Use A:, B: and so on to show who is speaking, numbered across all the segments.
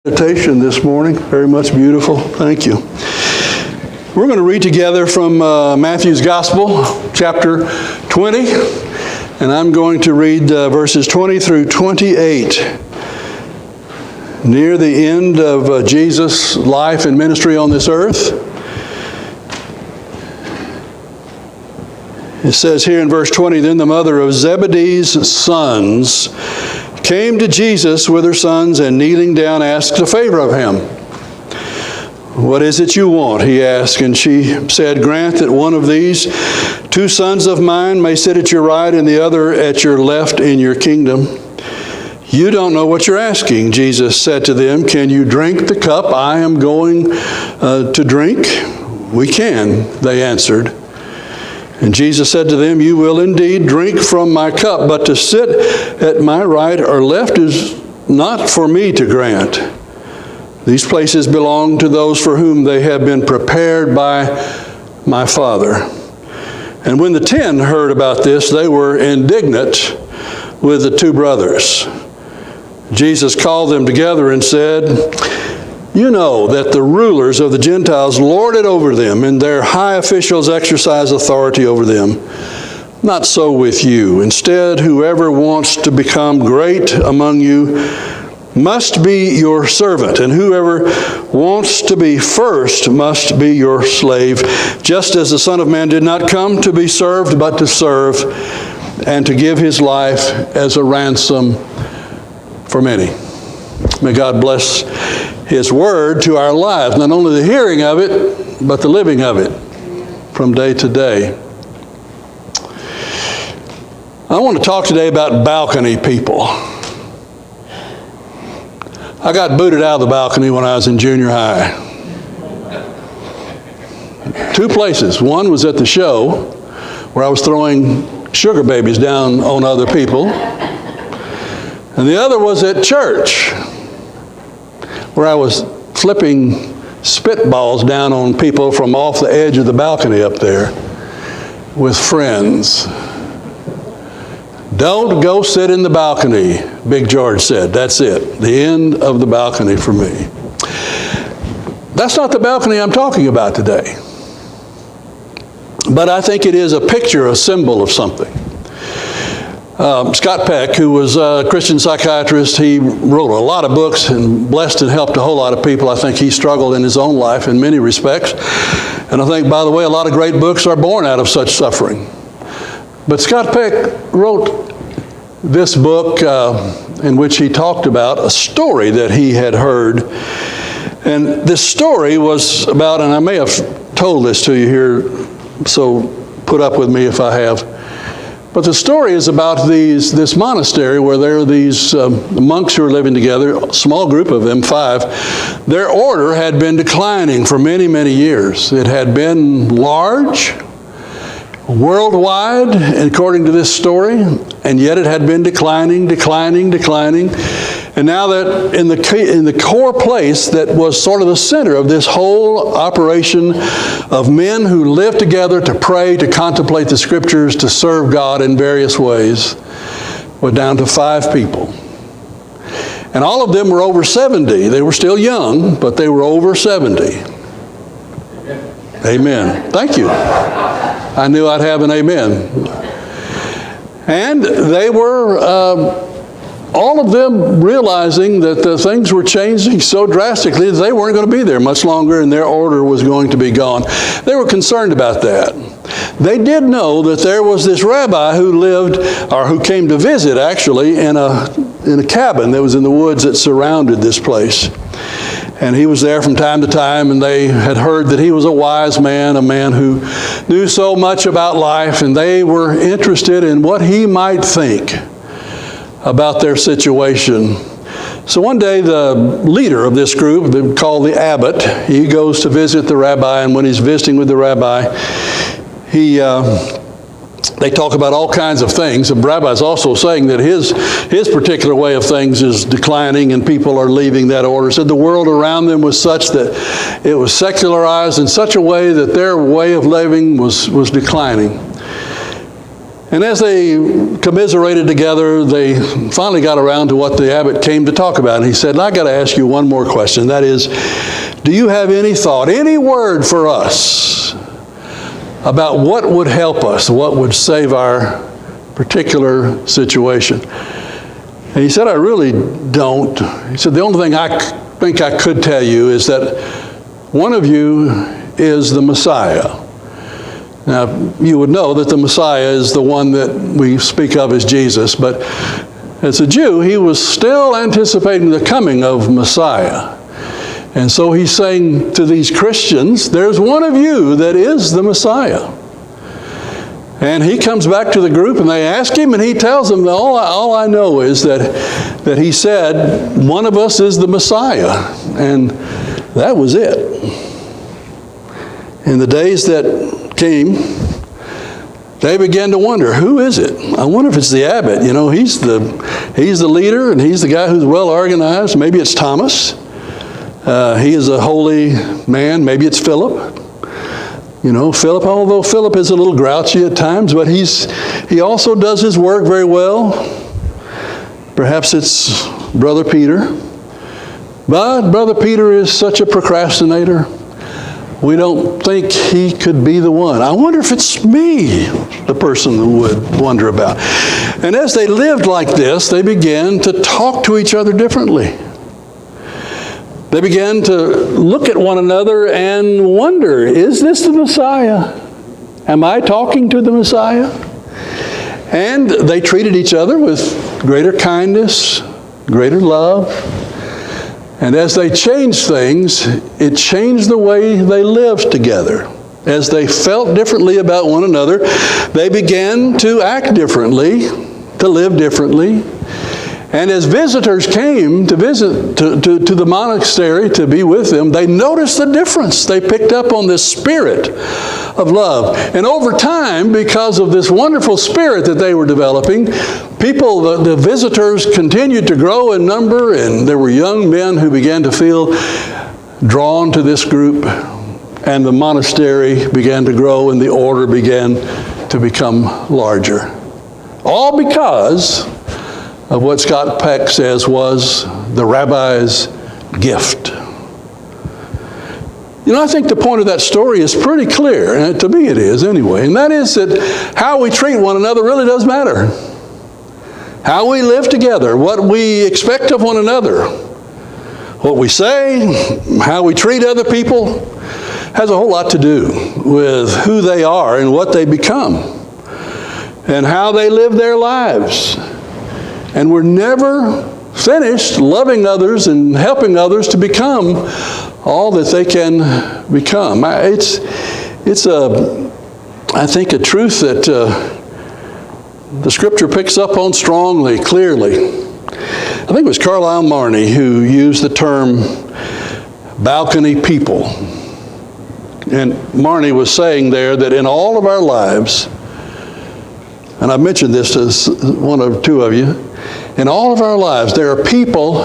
A: Meditation this morning. Very much beautiful. Thank you. We're going to read together from Matthew's Gospel, chapter 20, and I'm going to read verses 20 through 28. Near the end of Jesus' life and ministry on this earth, it says here in verse 20, "Then the mother of Zebedee's sons came to Jesus with her sons, and kneeling down asked a favor of him. 'What is it you want?' he asked. And she said, 'Grant that one of these two sons of mine may sit at your right and the other at your left in your kingdom.' 'You don't know what you're asking,' Jesus said to them. 'Can you drink the cup I am going to drink?' 'We can,' they answered. And Jesus said to them, 'You will indeed drink from my cup, but to sit at my right or left is not for me to grant. These places belong to those for whom they have been prepared by my Father.' And when the 10 heard about this, they were indignant with the two brothers. Jesus called them together and said, 'You know that the rulers of the Gentiles lord it over them, and their high officials exercise authority over them. Not so with you. Instead, whoever wants to become great among you must be your servant, and whoever wants to be first must be your slave, just as the Son of Man did not come to be served, but to serve, and to give his life as a ransom for many.'" May God bless His Word to our lives, not only the hearing of it, but the living of it from day to day. I want to talk today about balcony people. I got booted out of the balcony when I was in junior high. Two places. One was at the show, where I was throwing sugar babies down on other people. And the other was at church, where I was flipping spitballs down on people from off the edge of the balcony up there with friends. "Don't go sit in the balcony," Big George said. That's it. The end of the balcony for me. That's not the balcony I'm talking about today. But I think it is a picture, a symbol of something. Scott Peck, who was a Christian psychiatrist, he wrote a lot of books and blessed and helped a whole lot of people. I think he struggled in his own life in many respects. And I think, by the way, a lot of great books are born out of such suffering. But Scott Peck wrote this book in which he talked about a story that he had heard. And this story was about, and I may have told this to you here, so put up with me if I have. But the story is about this monastery where there are these monks who are living together, a small group of them, 5. Their order had been declining for many, many years. It had been large, worldwide, according to this story, and yet it had been declining. And now that in the core place that was sort of the center of this whole operation of men who lived together to pray, to contemplate the Scriptures, to serve God in various ways, were down to 5 people. And all of them were over 70. They were still young, but they were over 70. Amen. Thank you. I knew I'd have an amen. And they were all of them realizing that things were changing so drastically that they weren't going to be there much longer and their order was going to be gone. They were concerned about that. They did know that there was this rabbi who lived, or who came to visit actually, in a cabin that was in the woods that surrounded this place. And he was there from time to time, and they had heard that he was a wise man, a man who knew so much about life, and they were interested in what he might think about their situation. So one day the leader of this group, called the abbot, he goes to visit the rabbi, and when he's visiting with the rabbi, they talk about all kinds of things. The rabbi's also saying that his particular way of things is declining and people are leaving that order. Said the world around them was such that it was secularized in such a way that their way of living was declining. And as they commiserated together, they finally got around to what the abbot came to talk about. And he said, I got to ask you one more question. That is, do you have any thought, any word for us about what would help us, what would save our particular situation? And he said, I really don't. He said, the only thing I think I could tell you is that one of you is the Messiah. Now, you would know that the Messiah is the one that we speak of as Jesus, but as a Jew, he was still anticipating the coming of Messiah. And so he's saying to these Christians, there's one of you that is the Messiah. And he comes back to the group and they ask him, and he tells them, all I know is that he said, one of us is the Messiah. And that was it. In the days that came, they began to wonder, who is it? I wonder if it's the abbot. You know, he's the leader, and he's the guy who's well organized. Maybe it's Thomas. He is a holy man. Maybe it's Philip. You know, Philip, although Philip is a little grouchy at times, but he also does his work very well. Perhaps it's Brother Peter. But Brother Peter is such a procrastinator. We don't think he could be the one. I wonder if it's me, the person who would wonder about. And as they lived like this, they began to talk to each other differently. They began to look at one another and wonder, is this the Messiah? Am I talking to the Messiah? And they treated each other with greater kindness, greater love. And as they changed things, it changed the way they lived together. As they felt differently about one another, they began to act differently, to live differently. And as visitors came to visit to the monastery to be with them, they noticed the difference. They picked up on this spirit of love. And over time, because of this wonderful spirit that they were developing, the visitors continued to grow in number, and there were young men who began to feel drawn to this group, and the monastery began to grow, and the order began to become larger. All because of what Scott Peck says was the rabbi's gift. You know, I think the point of that story is pretty clear, and to me it is anyway, and that is that how we treat one another really does matter. How we live together, what we expect of one another, what we say, how we treat other people, has a whole lot to do with who they are and what they become, and how they live their lives. And we're never finished loving others and helping others to become all that they can become. It's I think, a truth that the Scripture picks up on strongly, clearly. I think it was Carlisle Marney who used the term balcony people. And Marney was saying there that in all of our lives, and I've mentioned this to one or two of you, in all of our lives, there are people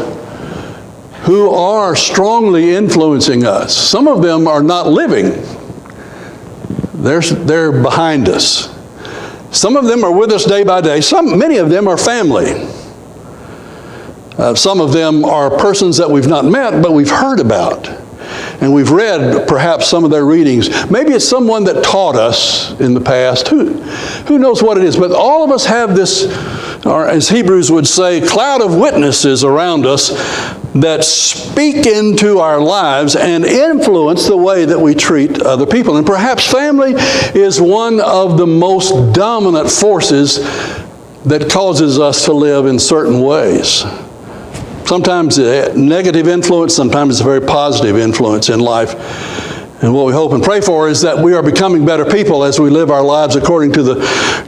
A: who are strongly influencing us. Some of them are not living. They're behind us. Some of them are with us day by day. Many of them are family. Some of them are persons that we've not met, but we've heard about. And we've read perhaps some of their readings. Maybe it's someone that taught us in the past. Who knows what it is? But all of us have this, or as Hebrews would say, cloud of witnesses around us that speak into our lives and influence the way that we treat other people. And perhaps family is one of the most dominant forces that causes us to live in certain ways. Sometimes a negative influence, sometimes it's a very positive influence in life. And what we hope and pray for is that we are becoming better people as we live our lives according to the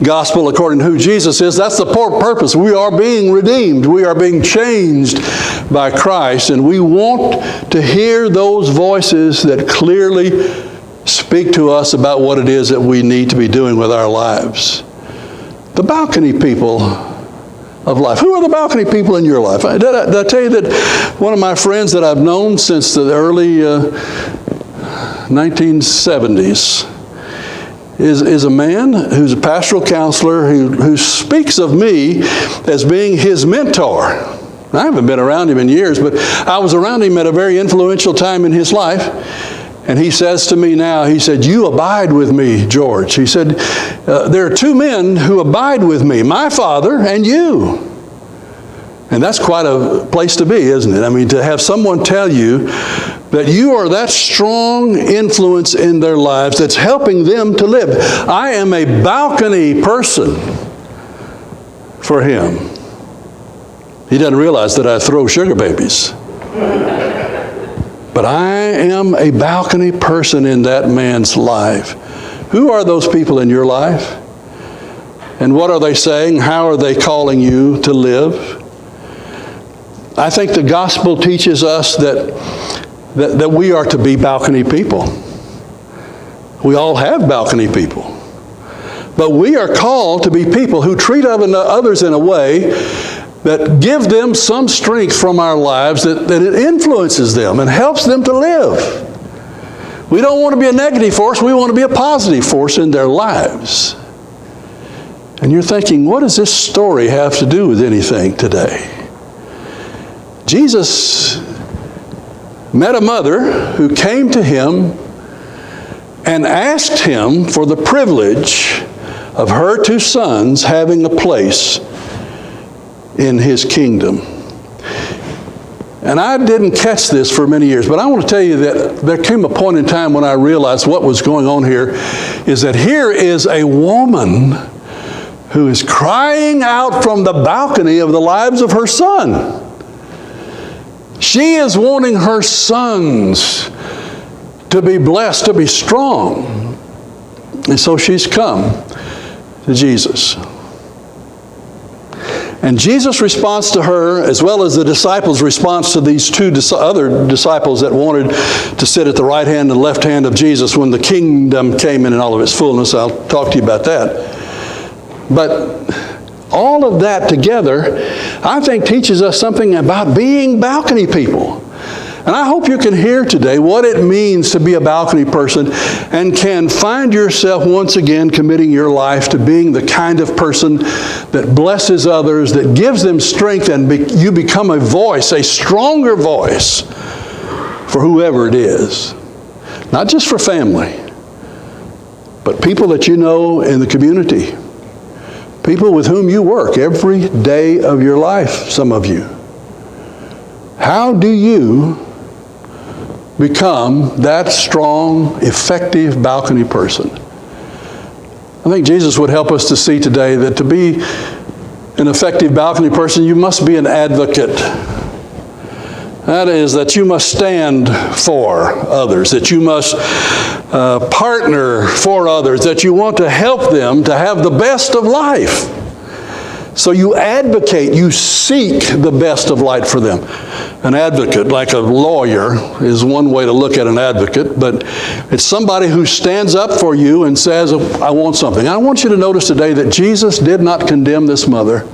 A: gospel, according to who Jesus is. That's the purpose. We are being redeemed. We are being changed by Christ. And we want to hear those voices that clearly speak to us about what it is that we need to be doing with our lives. The balcony people of life. Who are the balcony people in your life? Did I tell you that one of my friends that I've known since the early 1970s, is a man who's a pastoral counselor who speaks of me as being his mentor. I haven't been around him in years, but I was around him at a very influential time in his life. And he says to me now, he said, "You abide with me, George." He said, "There are two men who abide with me, my father and you." And that's quite a place to be, isn't it? I mean, to have someone tell you that you are that strong influence in their lives that's helping them to live. I am a balcony person for him. He doesn't realize that I throw sugar babies. But I am a balcony person in that man's life. Who are those people in your life? And what are they saying? How are they calling you to live? I think the gospel teaches us that we are to be balcony people. We all have balcony people. But we are called to be people who treat others in a way that give them some strength from our lives, that it influences them and helps them to live. We don't want to be a negative force. We want to be a positive force in their lives. And you're thinking, what does this story have to do with anything today? Jesus met a mother who came to him and asked him for the privilege of her two sons having a place in his kingdom. And I didn't catch this for many years, but I want to tell you that there came a point in time when I realized what was going on here is that here is a woman who is crying out from the balcony of the lives of her son. She is wanting her sons to be blessed, to be strong. And so she's come to Jesus. And Jesus' response to her, as well as the disciples' response to these two other disciples that wanted to sit at the right hand and left hand of Jesus when the kingdom came in all of its fullness. I'll talk to you about that. But all of that together, I think, teaches us something about being balcony people. And I hope you can hear today what it means to be a balcony person and can find yourself once again committing your life to being the kind of person that blesses others, that gives them strength, and you become a voice, a stronger voice for whoever it is. Not just for family, but people that you know in the community. People with whom you work every day of your life, some of you. How do you become that strong, effective balcony person? I think Jesus would help us to see today that to be an effective balcony person, you must be an advocate. That is, that you must stand for others, that you must partner for others, that you want to help them to have the best of life. So you advocate, you seek the best of life for them. An advocate, like a lawyer, is one way to look at an advocate, but it's somebody who stands up for you and says, I want something. I want you to notice today that Jesus did not condemn this mother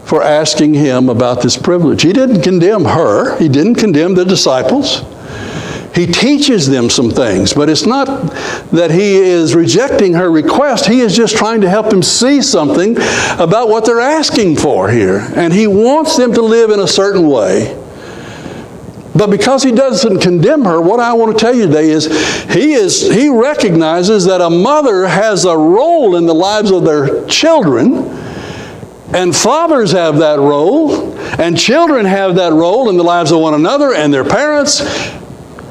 A: for asking him about this privilege. He didn't condemn her. He didn't condemn the disciples. He teaches them some things, but it's not that he is rejecting her request. He is just trying to help them see something about what they're asking for here. And he wants them to live in a certain way. But because he doesn't condemn her, what I want to tell you today is he recognizes that a mother has a role in the lives of their children. And fathers have that role, and children have that role in the lives of one another and their parents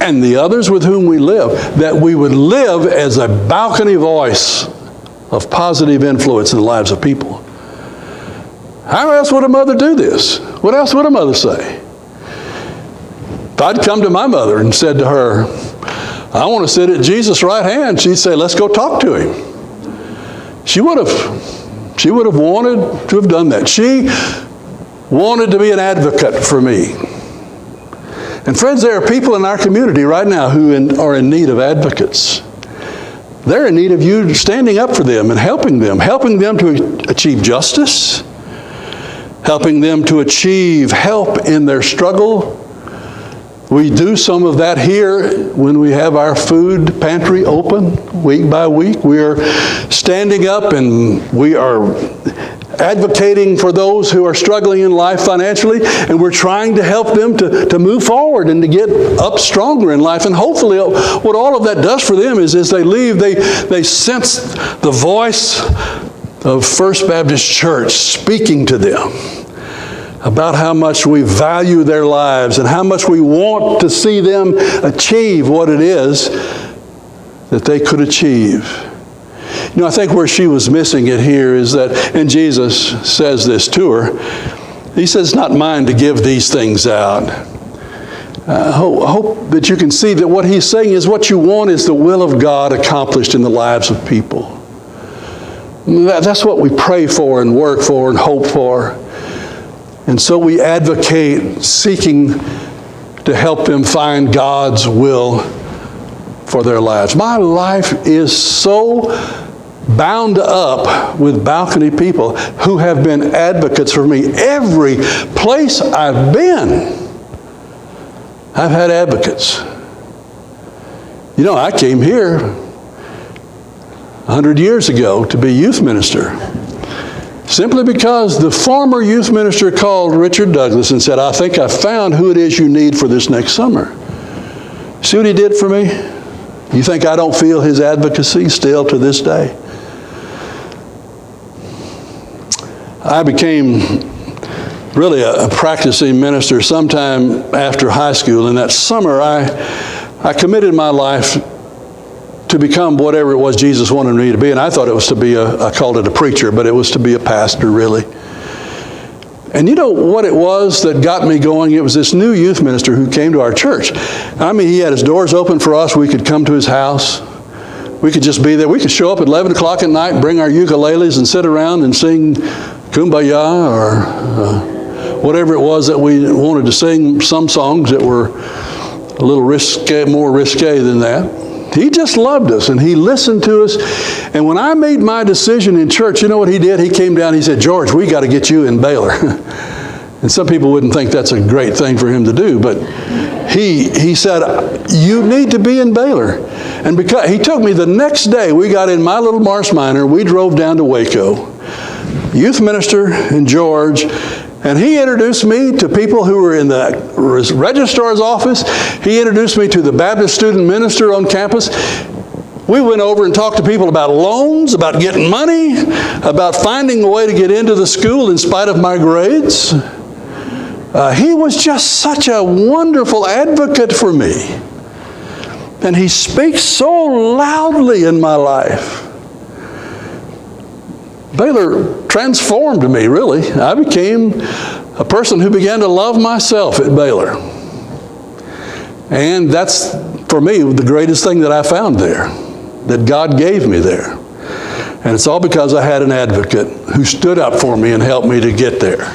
A: and the others with whom we live, that we would live as a balcony voice of positive influence in the lives of people. How else would a mother do this? What else would a mother say? If I'd come to my mother and said to her, I want to sit at Jesus' right hand, she'd say, let's go talk to him. She would have wanted to have done that. She wanted to be an advocate for me. And friends, there are people in our community right now who are in need of advocates. They're in need of you standing up for them and helping them to achieve justice, helping them to achieve help in their struggle, We do some of that here when we have our food pantry open week by week. We are standing up and we are advocating for those who are struggling in life financially, and we're trying to help them to move forward and to get up stronger in life. And hopefully what all of that does for them is as they leave, they sense the voice of First Baptist Church speaking to them about how much we value their lives and how much we want to see them achieve what it is that they could achieve. You know, I think where she was missing it here is that, and Jesus says this to her, he says, "It's not mine to give these things out." I hope that you can see that what he's saying is what you want is the will of God accomplished in the lives of people. That's what we pray for and work for and hope for. And so we advocate seeking to help them find God's will for their lives. My life is so bound up with balcony people who have been advocates for me. Every place I've been, I've had advocates. You know, I came here 100 years ago to be youth minister, simply because the former youth minister called Richard Douglas and said, "I think I found who it is you need for this next summer." See what he did for me? You think I don't feel his advocacy still to this day? I became really a practicing minister sometime after high school. And that summer, I committed my life to become whatever it was Jesus wanted me to be. And I thought it was to be I called it a preacher, but it was to be a pastor, really. And you know what it was that got me going? It was this new youth minister who came to our church. I mean, he had his doors open for us. We could come to his house. We could just be there. We could show up at 11 o'clock at night, bring our ukuleles and sit around and sing Kumbaya or whatever it was that we wanted to sing, some songs that were a little more risque than that. He just loved us, and he listened to us. And when I made my decision in church, you know what he did? He came down, he said, "George, we got to get you in Baylor." And some people wouldn't think that's a great thing for him to do, but he said, "You need to be in Baylor." And because he took me the next day, we got in my little Mars Minor, we drove down to Waco, youth minister and George, and he introduced me to people who were in the registrar's office. He introduced me to the Baptist student minister on campus. We went over and talked to people about loans, about getting money, about finding a way to get into the school in spite of my grades. He was just such a wonderful advocate for me. And he speaks so loudly in my life. Baylor transformed me, really. I became a person who began to love myself at Baylor. And that's, for me, the greatest thing that I found there, that God gave me there. And it's all because I had an advocate who stood up for me and helped me to get there.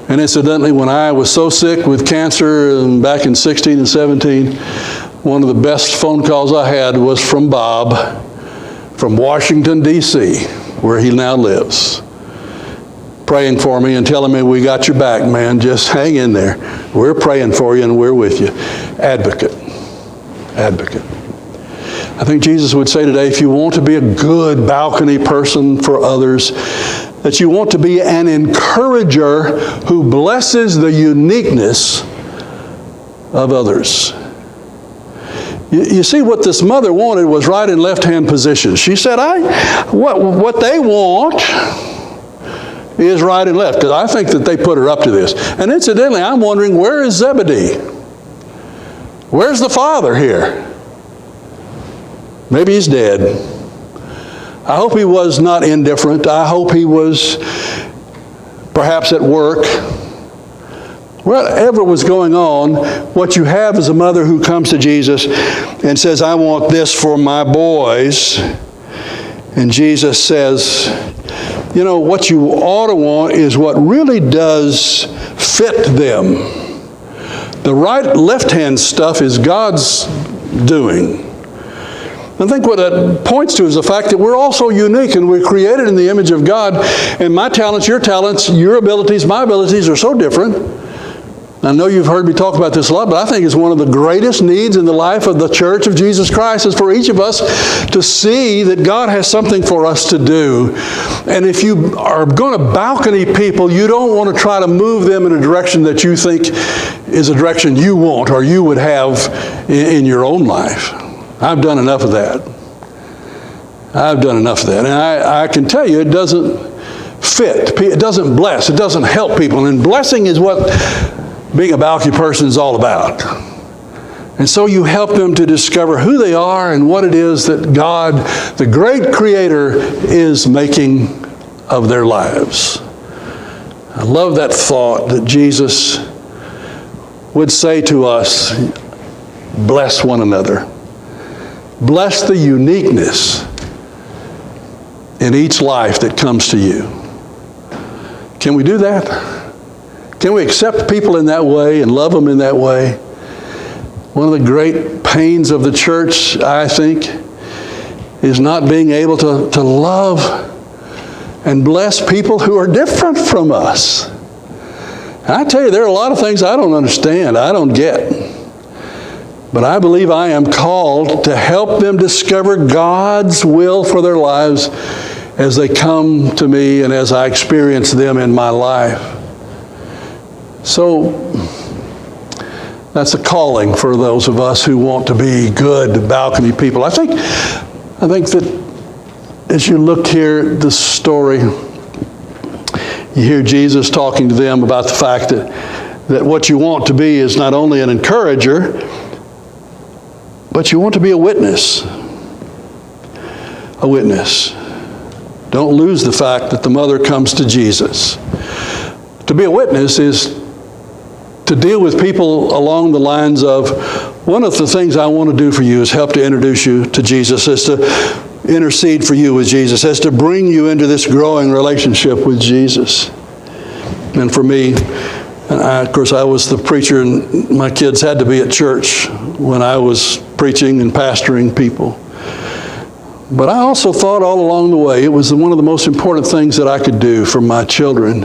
A: And incidentally, when I was so sick with cancer back in 16 and 17, one of the best phone calls I had was from Bob from Washington, D.C., where he now lives, praying for me and telling me, "We got your back, man. Just hang in there. We're praying for you and we're with you." Advocate. Advocate. I think Jesus would say today, if you want to be a good balcony person for others, that you want to be an encourager who blesses the uniqueness of others. You see, what this mother wanted was right and left-hand position. She said, what they want is right and left, because I think that they put her up to this. And incidentally, I'm wondering, where is Zebedee? Where's the father here? Maybe he's dead. I hope he was not indifferent. I hope he was perhaps at work. Whatever was going on, what you have is a mother who comes to Jesus and says, "I want this for my boys." And Jesus says, you know, what you ought to want is what really does fit them. The right left-hand stuff is God's doing. I think what that points to is the fact that we're also unique and we're created in the image of God. And my talents, your abilities, my abilities are so different I know you've heard me talk about this a lot, but I think it's one of the greatest needs in the life of the Church of Jesus Christ is for each of us to see that God has something for us to do. And if you are going to balcony people, you don't want to try to move them in a direction that you think is a direction you want or you would have in your own life. I've done enough of that. I've done enough of that. And I can tell you it doesn't fit. It doesn't bless. It doesn't help people. And blessing is what being a balcony person is all about. And so you help them to discover who they are and what it is that God, the great Creator, is making of their lives. I love that thought that Jesus would say to us, bless one another. Bless the uniqueness in each life that comes to you. Can we do that? Can we accept people in that way and love them in that way? One of the great pains of the church, I think, is not being able to love and bless people who are different from us. I tell you, there are a lot of things I don't understand, I don't get. But I believe I am called to help them discover God's will for their lives as they come to me and as I experience them in my life. So that's a calling for those of us who want to be good balcony people. I think that as you look here at this story, you hear Jesus talking to them about the fact that what you want to be is not only an encourager, but you want to be a witness. A witness. Don't lose the fact that the mother comes to Jesus. To be a witness is to deal with people along the lines of, one of the things I want to do for you is help to introduce you to Jesus, is to intercede for you with Jesus, is to bring you into this growing relationship with Jesus. And for me, of course, I was the preacher, and my kids had to be at church when I was preaching and pastoring people. But I also thought all along the way, it was one of the most important things that I could do for my children,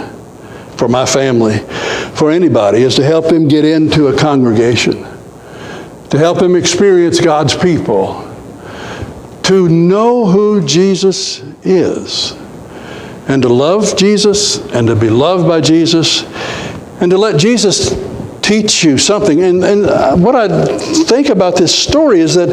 A: for my family, for anybody, is to help them get into a congregation, to help them experience God's people, to know who Jesus is, and to love Jesus, and to be loved by Jesus, and to let Jesus teach you something. And what I think about this story is that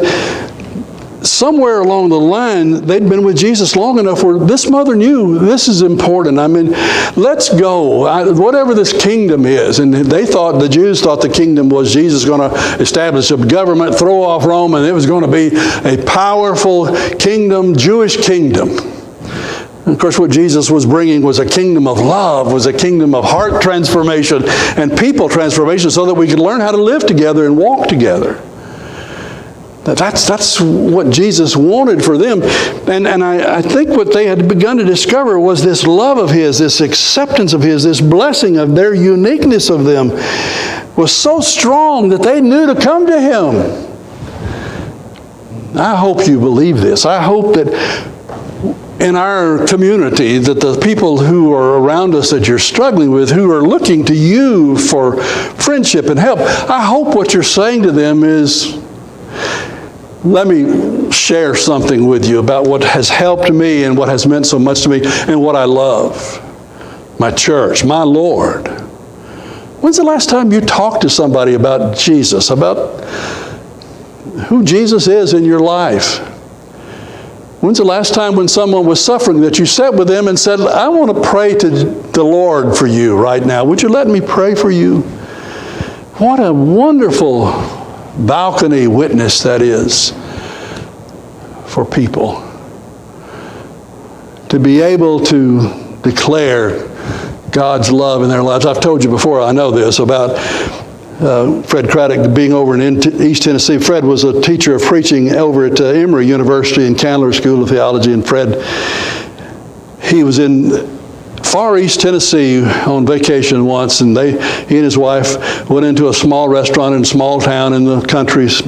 A: somewhere along the line, they'd been with Jesus long enough where this mother knew this is important. I mean, let's go. Whatever this kingdom is. And the Jews thought the kingdom was Jesus going to establish a government, throw off Rome, and it was going to be a powerful kingdom, Jewish kingdom. And of course, what Jesus was bringing was a kingdom of love, was a kingdom of heart transformation and people transformation so that we could learn how to live together and walk together. That's what Jesus wanted for them. And I think what they had begun to discover was this love of His, this acceptance of His, this blessing of their uniqueness of them was so strong that they knew to come to Him. I hope you believe this. I hope that in our community, that the people who are around us that you're struggling with, who are looking to you for friendship and help, I hope what you're saying to them is, let me share something with you about what has helped me and what has meant so much to me and what I love. My church, my Lord. When's the last time you talked to somebody about Jesus, about who Jesus is in your life? When's the last time when someone was suffering that you sat with them and said, I want to pray to the Lord for you right now. Would you let me pray for you? What a wonderful balcony witness that is for people. To be able to declare God's love in their lives. I've told you before, I know this, about Fred Craddock being over in East Tennessee. Fred was a teacher of preaching over at Emory University in Candler School of Theology, and Fred, he was in far East Tennessee on vacation once, and he and his wife went into a small restaurant in a small town in the countries,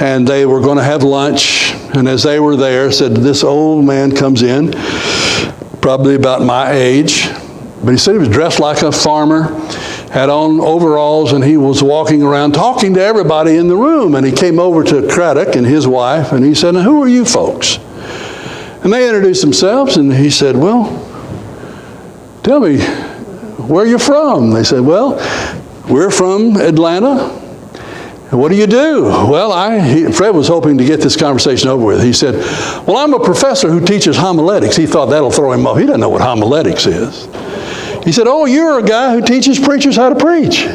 A: and they were going to have lunch. And as they were there, said this old man comes in, probably about my age, but he said he was dressed like a farmer. had on overalls, and he was walking around talking to everybody in the room. And he came over to Craddock and his wife, and he said, "Now, who are you folks?" And they introduced themselves, and he said, "Well, tell me, where are you from?" They said, "Well, we're from Atlanta." "And what do you do?" "Well, Fred was hoping to get this conversation over with. He said, "Well, I'm a professor who teaches homiletics." He thought that'll throw him off. He doesn't know what homiletics is. He said, "Oh, you're a guy who teaches preachers how to preach."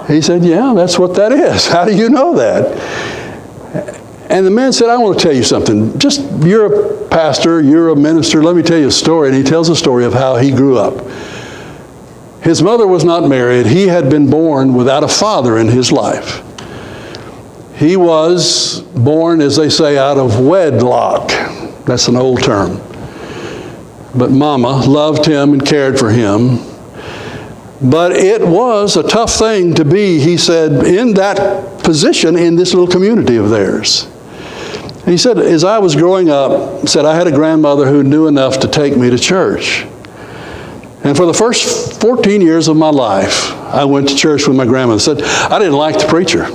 A: He said, "Yeah, that's what that is." "How do you know that?" And the man said, "I want to tell you something. You're a pastor, you're a minister. Let me tell you a story." And he tells a story of how he grew up. His mother was not married. He had been born without a father in his life. He was born, as they say, out of wedlock. That's an old term. But Mama loved him and cared for him. But it was a tough thing to be, he said, in that position in this little community of theirs. And he said, as I was growing up, said I had a grandmother who knew enough to take me to church. And for the first 14 years of my life, I went to church with my grandmother. Said I didn't like the preacher.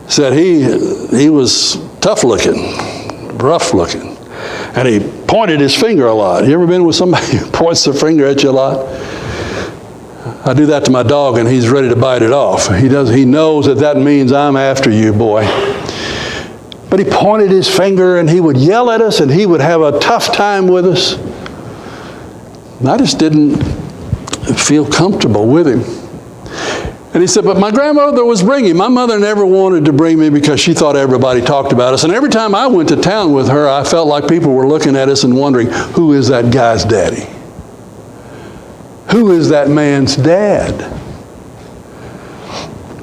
A: Said he was tough looking, rough looking. And he pointed his finger a lot. You ever been with somebody who points their finger at you a lot? I do that to my dog, and he's ready to bite it off. He knows that means I'm after you, boy. But he pointed his finger, and he would yell at us, and he would have a tough time with us. And I just didn't feel comfortable with him. And he said, but my grandmother was bringing. My mother never wanted to bring me because she thought everybody talked about us. And every time I went to town with her, I felt like people were looking at us and wondering, who is that guy's daddy? Who is that man's dad?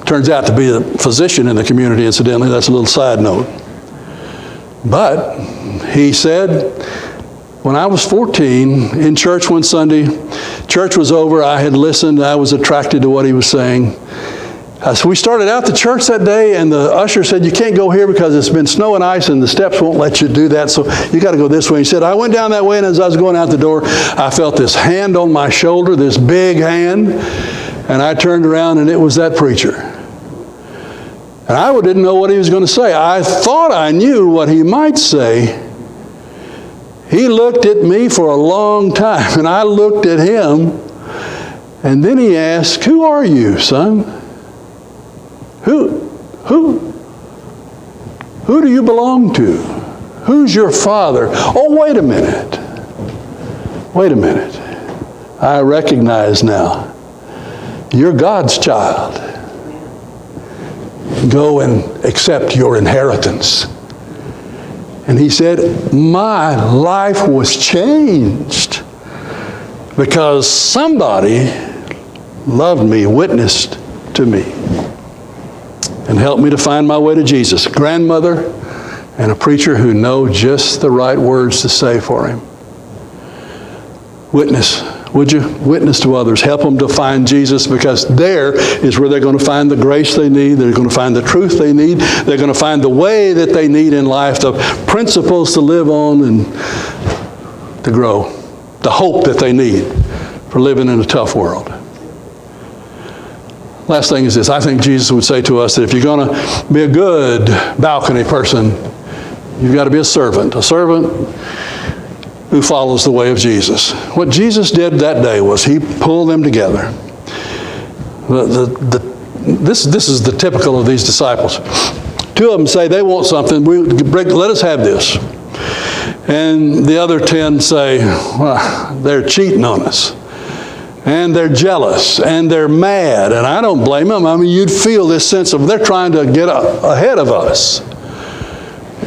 A: Turns out to be a physician in the community, incidentally. That's a little side note. But he said, when I was 14, in church one Sunday, church was over, I had listened, I was attracted to what he was saying. So we started out the church that day, and the usher said, you can't go here because it's been snow and ice and the steps won't let you do that, so you got to go this way. He said, I went down that way, and as I was going out the door, I felt this hand on my shoulder, this big hand, and I turned around, and it was that preacher. And I didn't know what he was going to say. I thought I knew what he might say. He looked at me for a long time, and I looked at him, and then he asked, who are you, son? Who do you belong to? Who's your father? Oh, wait a minute. Wait a minute. I recognize now. You're God's child. Go and accept your inheritance. And he said, my life was changed because somebody loved me, witnessed to me, and helped me to find my way to Jesus. A grandmother and a preacher who know just the right words to say for him. Witness. Would you witness to others? Help them to find Jesus, because there is where they're going to find the grace they need. They're going to find the truth they need. They're going to find the way that they need in life, the principles to live on and to grow, the hope that they need for living in a tough world. Last thing is this. I think Jesus would say to us that if you're going to be a good balcony person, you've got to be a servant who follows the way of Jesus. What Jesus did that day was he pulled them together. This is the typical of these disciples. Two of them say they want something. Let us have this. And the other 10 say, well, they're cheating on us. And they're jealous. And they're mad. And I don't blame them. I mean, you'd feel this sense of they're trying to get ahead of us.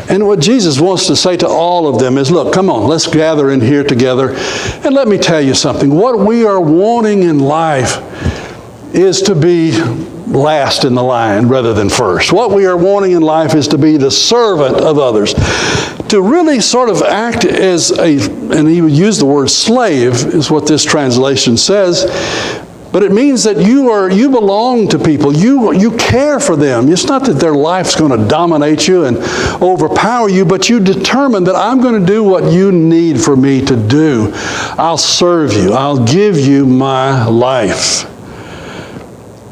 A: And what Jesus wants to say to all of them is, look, come on, let's gather in here together. And let me tell you something. What we are wanting in life is to be last in the line rather than first. What we are wanting in life is to be the servant of others. To really sort of act as and he would use the word slave, is what this translation says. But it means that you belong to people. You care for them. It's not that their life's going to dominate you and overpower you, but you determine that I'm going to do what you need for me to do. I'll serve you. I'll give you my life.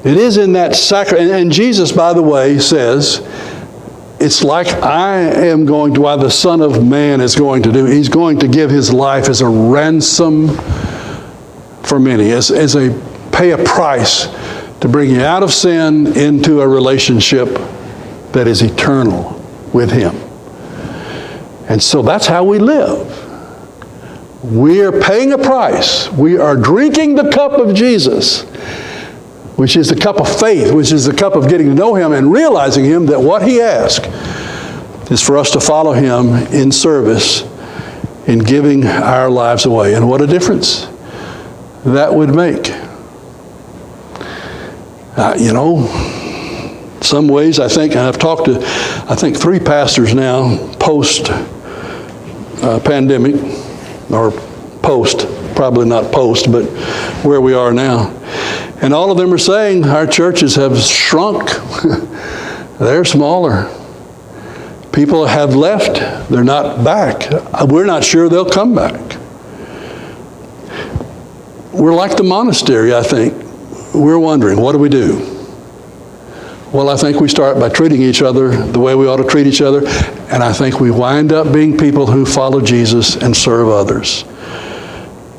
A: It is in that sacrifice. And Jesus, by the way, says, it's like I am going to, why the Son of Man is going to do. He's going to give his life as a ransom for many, as pay a price to bring you out of sin into a relationship that is eternal with him. And so that's how we live. We are paying a price. We are drinking the cup of Jesus, which is the cup of faith, which is the cup of getting to know him and realizing him that what he asks is for us to follow him in service, in giving our lives away. And what a difference that would make. Some ways I think, and I've talked to, 3 pastors now, post-pandemic, or post, probably not post, but where we are now. And all of them are saying our churches have shrunk. They're smaller. People have left. They're not back. We're not sure they'll come back. We're like the monastery, I think. We're wondering, what do we do? Well, I think we start by treating each other the way we ought to treat each other. And I think we wind up being people who follow Jesus and serve others.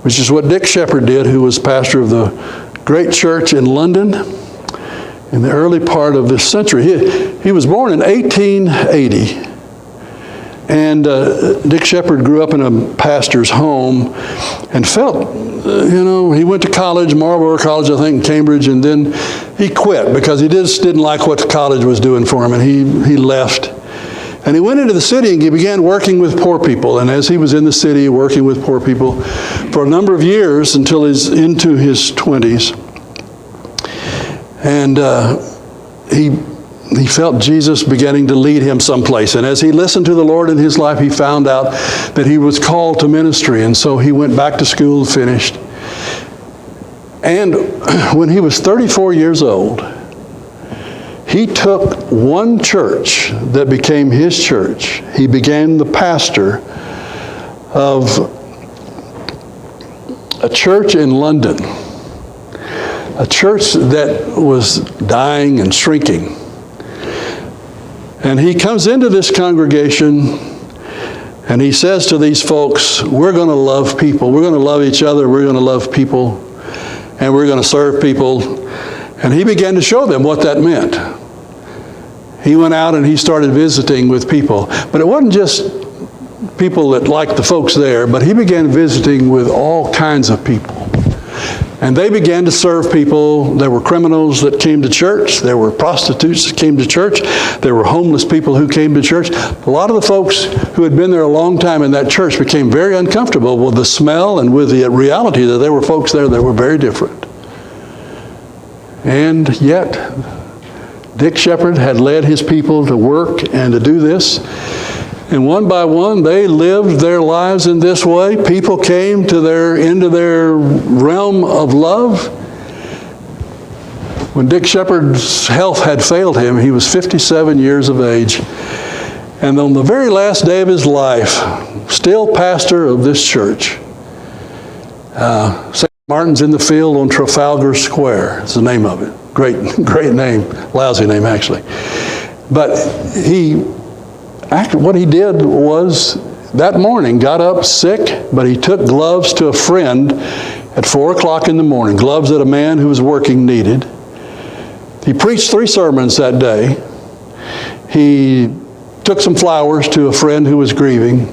A: Which is what Dick Shepherd did, who was pastor of the great church in London in the early part of this century. He was born in 1880. And Dick Shepherd grew up in a pastor's home and felt, he went to college, Marlborough College, I think, in Cambridge, and then he quit because he just didn't like what the college was doing for him, and he left. And he went into the city and he began working with poor people. And as he was in the city working with poor people for a number of years until he's into his 20s, and he felt Jesus beginning to lead him someplace. And as he listened to the Lord in his life, he found out that he was called to ministry. And so he went back to school, finished. And when he was 34 years old, he took one church that became his church. He became the pastor of a church in London, a church that was dying and shrinking. And he comes into this congregation and he says to these folks, we're going to love people. We're going to love each other. We're going to love people. And we're going to serve people. And he began to show them what that meant. He went out and he started visiting with people. But it wasn't just people that liked the folks there, but he began visiting with all kinds of people. And they began to serve people. There were criminals that came to church. There were prostitutes that came to church. There were homeless people who came to church. A lot of the folks who had been there a long time in that church became very uncomfortable with the smell and with the reality that there were folks there that were very different. And yet, Dick Shepherd had led his people to work and to do this. And one by one, they lived their lives in this way. People came into their realm of love. When Dick Shepherd's health had failed him, he was 57 years of age. And on the very last day of his life, still pastor of this church, St. Martin's in the Field on Trafalgar Square is the name of it. Great name. Lousy name, actually. But what he did was, that morning, got up sick, but he took gloves to a friend at 4 o'clock in the morning, gloves that a man who was working needed. He preached 3 sermons that day. He took some flowers to a friend who was grieving,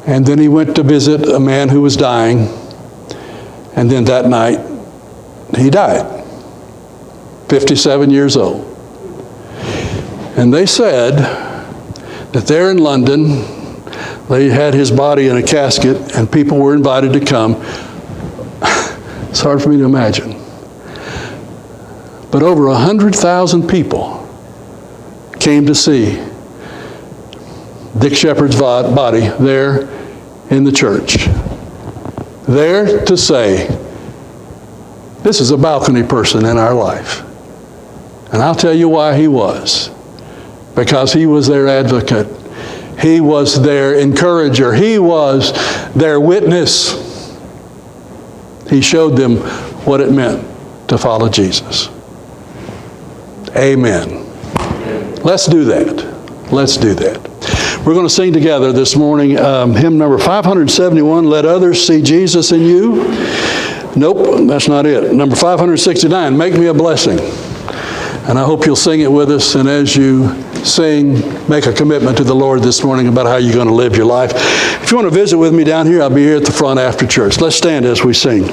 A: and then he went to visit a man who was dying, and then that night, he died, 57 years old. And they said that there in London, they had his body in a casket and people were invited to come. It's hard for me to imagine. But over 100,000 people came to see Dick Shepherd's body there in the church. There to say, this is a balcony person in our life. And I'll tell you why he was. Because he was their advocate. He was their encourager. He was their witness. He showed them what it meant to follow Jesus. Amen. Let's do that. Let's do that. We're going to sing together this morning hymn number 571, Let Others See Jesus in You. Nope, that's not it. Number 569, Make Me a Blessing. And I hope you'll sing it with us, and as you sing, make a commitment to the Lord this morning about how you're going to live your life. If you want to visit with me down here, I'll be here at the front after church. Let's stand as we sing.